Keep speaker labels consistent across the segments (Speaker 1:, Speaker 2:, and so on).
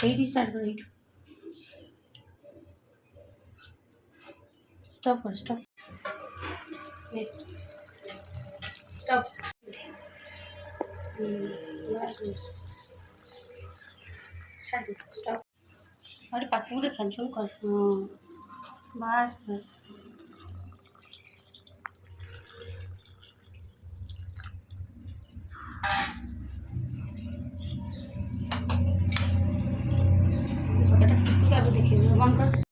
Speaker 1: eight start करो eight stop करो stop stop stop अरे पाखी खाली कर बस बस देखिए बंद कर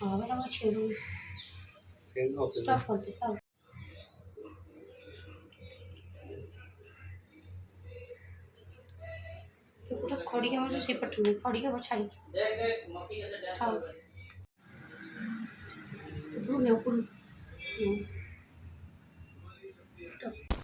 Speaker 1: હવે તમે છેડું સ્ટોપ કરते સ્ટॉप तो खड़ी के मुझे सेपट नहीं खड़ी के छाड़ी खाओ ऊपर में ऊपर स्टॉप